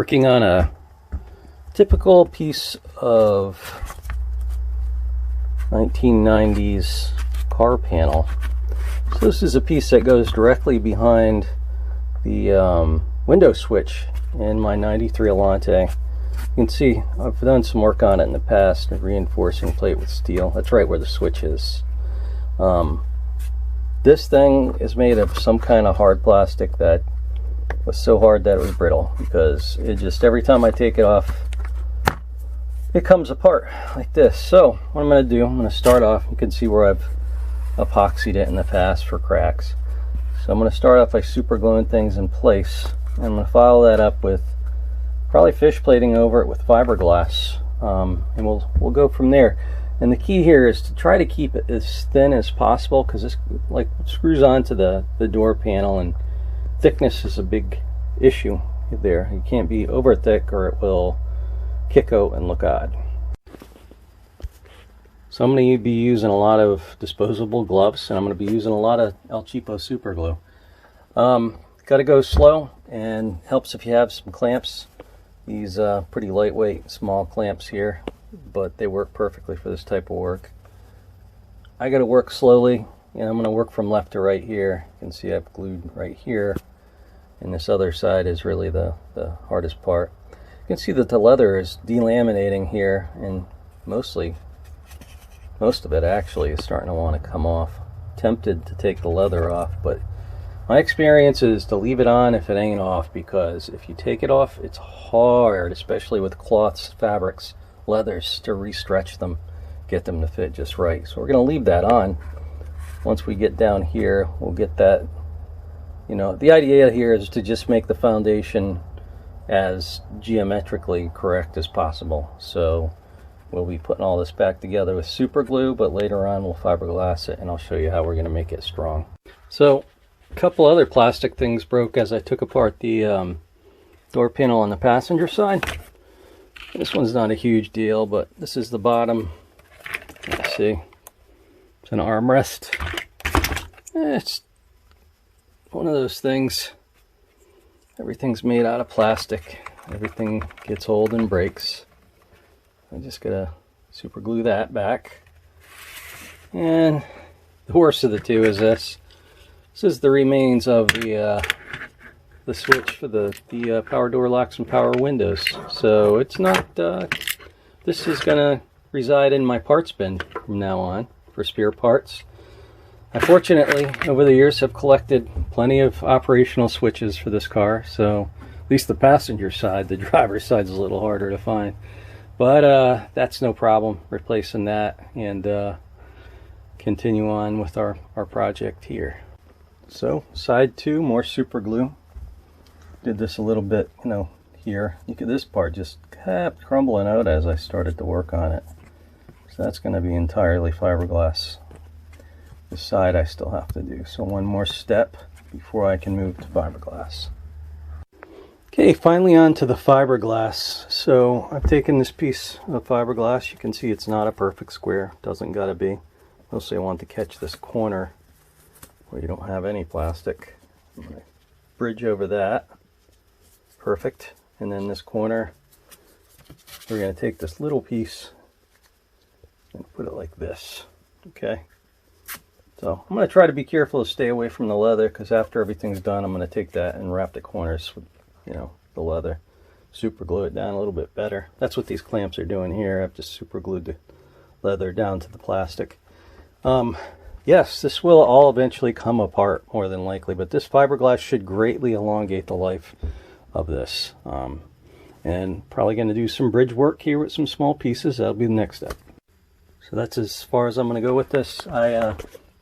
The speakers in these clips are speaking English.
Working on a typical piece of 1990s car panel. So this is a piece that goes directly behind the window switch in my 93 Allante. You can see I've done some work on it in the past, reinforcing plate with steel. That's right where the switch is. This thing is made of some kind of hard plastic that was so hard that it was brittle, because it just, every time I take it off, it comes apart like this. So what I'm going to do, I'm going to start off, you can see where I've epoxied it in the past for cracks. So I'm going to start off by super gluing things in place, and I'm going to follow that up with probably fish plating over it with fiberglass, and we'll go from there. And the key here is to try to keep it as thin as possible, because this like screws onto the door panel, and thickness is a big issue there. You can't be over thick or it will kick out and look odd. So I'm going to be using a lot of disposable gloves, and I'm going to be using a lot of El Cheapo super glue. Got to go slow, and helps if you have some clamps. These pretty lightweight small clamps here, but they work perfectly for this type of work. I got to work slowly, and I'm going to work from left to right here. You can see I've glued right here, and this other side is really the hardest part. You can see that the leather is delaminating here, and most of it actually is starting to want to come off. Tempted to take the leather off, but my experience is to leave it on if it ain't off, because if you take it off, it's hard, especially with cloths, fabrics, leathers, to re-stretch them, get them to fit just right. So we're going to leave that on. Once we get down here, we'll get that, you know, the idea here is to just make the foundation as geometrically correct as possible. So we'll be putting all this back together with super glue, but later on we'll fiberglass it, and I'll show you how we're going to make it strong. So a couple other plastic things broke as I took apart the door panel on the passenger side. This one's not a huge deal, but this is the bottom. Let's see. It's an armrest. It's one of those things. Everything's made out of plastic. Everything gets old and breaks. I just gotta super glue that back. And the worst of the two is this. This is the remains of the switch for the power door locks and power windows. So it's not, this is gonna reside in my parts bin from now on for spare parts. I fortunately, over the years, have collected plenty of operational switches for this car, so at least the passenger side, the driver's side is a little harder to find. But that's no problem, replacing that, and continue on with our project here. So, side 2, more super glue. Did this a little bit, you know, here. This part just kept crumbling out as I started to work on it. So that's going to be entirely fiberglass. The side I still have to do. So one more step before I can move to fiberglass. Okay, finally on to the fiberglass. So I've taken this piece of fiberglass. You can see it's not a perfect square. Doesn't gotta be. Mostly I want to catch this corner where you don't have any plastic. I'm going to bridge over that. Perfect. And then this corner, we're going to take this little piece and put it like this. Okay. So I'm going to try to be careful to stay away from the leather, because after everything's done, I'm going to take that and wrap the corners with, you know, the leather. Super glue it down a little bit better. That's what these clamps are doing here. I've just super glued the leather down to the plastic. Yes, this will all eventually come apart, more than likely, but this fiberglass should greatly elongate the life of this. And probably going to do some bridge work here with some small pieces. That'll be the next step. So that's as far as I'm going to go with this.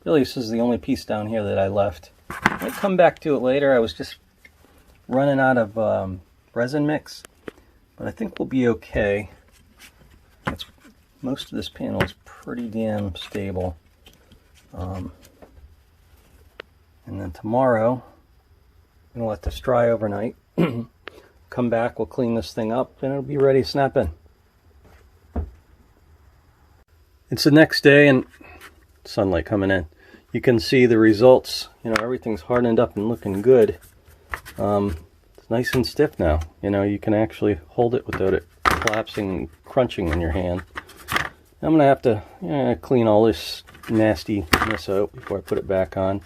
Really, this is the only piece down here that I left. I might come back to it later. I was just running out of resin mix, but I think we'll be okay. Most of this panel is pretty damn stable. And then tomorrow, I'm going to let this dry overnight. Come back, we'll clean this thing up, and it'll be ready to snap in. It's the next day, and sunlight coming in. You can see the results. You know, everything's hardened up and looking good. There's nice and stiff now. You know, you can actually hold it without it collapsing and crunching in your hand. I'm going to have to clean all this nastiness out before I put it back on.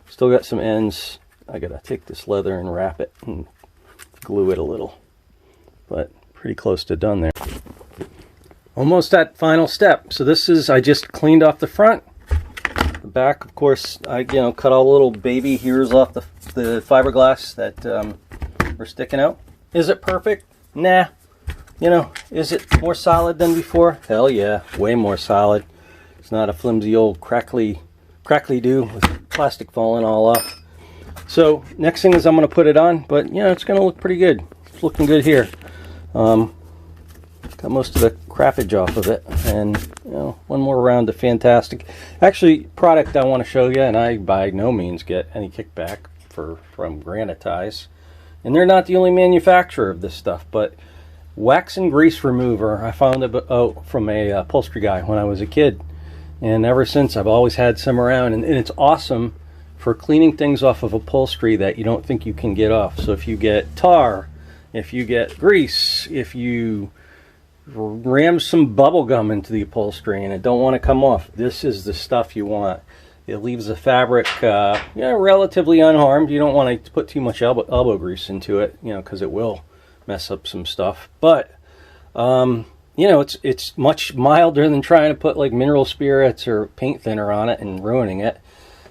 Still got some ends. I got to take this leather and wrap it and glue it a little. But pretty close to done there. Almost that final step. So this is, I just cleaned off the front. The back, of course, I cut all the little baby hairs off the fiberglass that were sticking out. Is it perfect? Nah. Is it more solid than before? Hell yeah, way more solid. It's not a flimsy old crackly do with plastic falling all off. So next thing is I'm going to put it on, but it's going to look pretty good. It's looking good here. Got most of the crappage off of it, and one more round of fantastic. Actually, product I want to show you, and I by no means get any kickback from Granitize, and they're not the only manufacturer of this stuff, but wax and grease remover I found it from a upholstery guy when I was a kid, and ever since I've always had some around, and it's awesome for cleaning things off of upholstery that you don't think you can get off. So if you get tar, if you get grease, if you ram some bubble gum into the upholstery and it don't want to come off, this is the stuff you want. It leaves the fabric relatively unharmed. You don't want to put too much elbow grease into it, because it will mess up some stuff. But it's much milder than trying to put like mineral spirits or paint thinner on it and ruining it.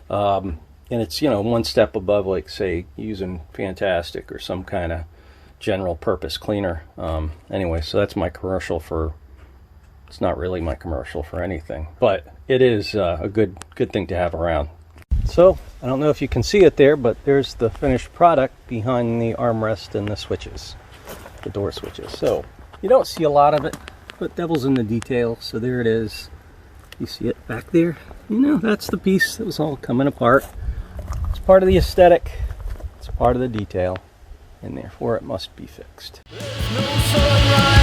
And it's one step above, like, say, using Fantastic or some kind of general purpose cleaner. Anyway, so that's my commercial for. It's not really my commercial for anything, but it is a good thing to have around. So I don't know if you can see it there, but there's the finished product behind the armrest and the switches, the door switches. So you don't see a lot of it, but devil's in the detail. So there it is. You see it back there? That's the piece that was all coming apart. It's part of the aesthetic. It's part of the detail, and therefore it must be fixed. No sunrise.